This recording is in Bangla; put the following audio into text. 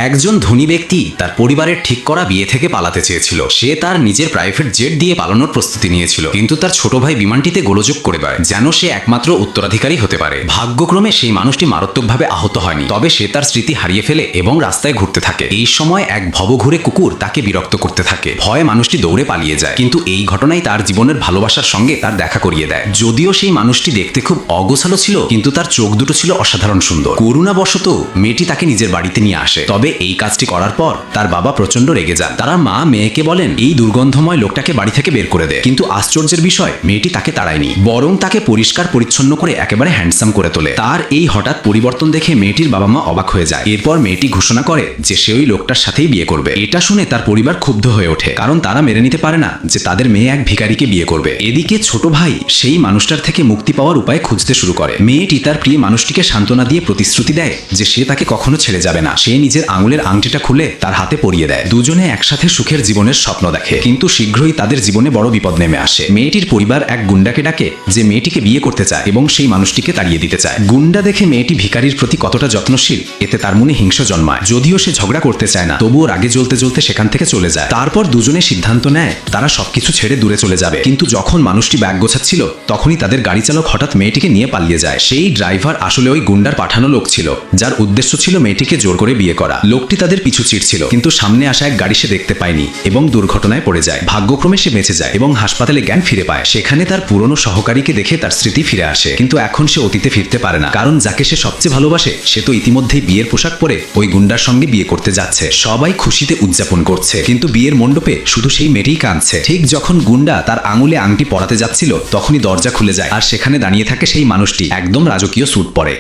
একজন ধনী ব্যক্তি তার পরিবারের ঠিক করা বিয়ে থেকে পালাতে চেয়েছিল। সে তার নিজের প্রাইভেট জেট দিয়ে পালানোর প্রস্তুতি নিয়েছিল, কিন্তু তার ছোট ভাই বিমানটিতে গোলযোগ করে দেয় যেন সে একমাত্র উত্তরাধিকারী হতে পারে। ভাগ্যক্রমে সেই মানুষটি মারাত্মকভাবে আহত হয়নি, তবে সে তার স্মৃতি হারিয়ে ফেলে এবং রাস্তায় ঘুরতে থাকে। এই সময় এক ভবঘুরে কুকুর তাকে বিরক্ত করতে থাকে। ভয়ে মানুষটি দৌড়ে পালিয়ে যায়, কিন্তু এই ঘটনাই তার জীবনের ভালোবাসার সঙ্গে তার দেখা করিয়ে দেয়। যদিও সেই মানুষটি দেখতে খুব অগোছালো ছিল, কিন্তু তার চোখ দুটো ছিল অসাধারণ সুন্দর। করুণাবশত মেয়েটি তাকে নিজের বাড়িতে নিয়ে আসে, তবে এই কাজটি করার পর তার বাবা প্রচন্ড রেগে যান। তারা মা মেয়েকে বলেন এই দুর্গন্ধময় লোকটাকে বাড়ি থেকে বের করে দেয়, কিন্তু আশ্চর্যের বিষয় মেয়েটি তাকে তাড়ায়নি, বরং তাকে পরিষ্কার পরিচ্ছন্ন করে একেবারে হ্যান্ডসাম করে তোলে। তার এই হঠাৎ পরিবর্তন দেখে মেয়েটির বাবা মা অবাক হয়ে যায়। এরপর মেয়েটি ঘোষণা করে যে সে ওই লোকটার সাথেই বিয়ে করবে। এটা শুনে তার পরিবার ক্ষুব্ধ হয়ে ওঠে, কারণ তারা মেনে নিতে পারে না যে তাদের মেয়ে এক ভিখারিকে বিয়ে করবে। এদিকে ছোট ভাই সেই মানুষটার থেকে মুক্তি পাওয়ার উপায় খুঁজতে শুরু করে। মেয়েটি তার প্রিয় মানুষটিকে সান্ত্বনা দিয়ে প্রতিশ্রুতি দেয় যে সে তাকে কখনো ছেড়ে যাবে না। সে নিজের আঙুলের আংটিটা খুলে তার হাতে পরিয়ে দেয়। দুজনে একসাথে সুখের জীবনের স্বপ্ন দেখে, কিন্তু শীঘ্রই তাদের জীবনে বড় বিপদ নেমে আসে। মেয়েটির পরিবার এক গুন্ডাকে ডাকে যে মেয়েটিকে বিয়ে করতে চায় এবং সেই মানুষটিকে তাড়িয়ে দিতে চায়। গুন্ডা দেখে মেয়েটি ভিখারির প্রতি কতটা যত্নশীল, এতে তার মনে হিংসা জন্মায়। যদিও সে ঝগড়া করতে চায় না, তবুও রাগে জ্বলতে জ্বলতে সেখান থেকে চলে যায়। তারপর দুজনে সিদ্ধান্ত নেয় তারা সবকিছু ছেড়ে দূরে চলে যাবে। কিন্তু যখন মানুষটি ব্যাগ গোছাচ্ছিল, তখনই তাদের গাড়ি চালক হঠাৎ মেয়েটিকে নিয়ে পালিয়ে যায়। সেই ড্রাইভার আসলে ওই গুন্ডার পাঠানো লোক ছিল, যার উদ্দেশ্য ছিল মেয়েটিকে জোর করে বিয়ে করা। লোকটি তাদের পিছু ছিল, কিন্তু সামনে আসা এক গাড়ি সে দেখতে পায়নি এবং দুর্ঘটনায় পড়ে যায়। ভাগ্যক্রমে সে বেঁচে যায় এবং হাসপাতালে জ্ঞান ফিরে পায়। সেখানে তার পুরনো সহকারীকে দেখে তার স্মৃতি ফিরে আসে, কিন্তু এখন সে অতীতে ফিরতে পারে না, কারণ যাকে সে সবচেয়ে ভালোবাসে সে তো ইতিমধ্যেই বিয়ের পোশাক পরে ওই গুন্ডার সঙ্গে বিয়ে করতে যাচ্ছে। সবাই খুশিতে উদযাপন করছে, কিন্তু বিয়ের মণ্ডপে শুধু সেই মেয়েটিই কাঁদছে। ঠিক যখন গুন্ডা তার আঙুলে আংটি পরাতে যাচ্ছিল, তখনই দরজা খুলে যায় আর সেখানে দাঁড়িয়ে থাকে সেই মানুষটি, একদম রাজকীয় স্যুট পরে।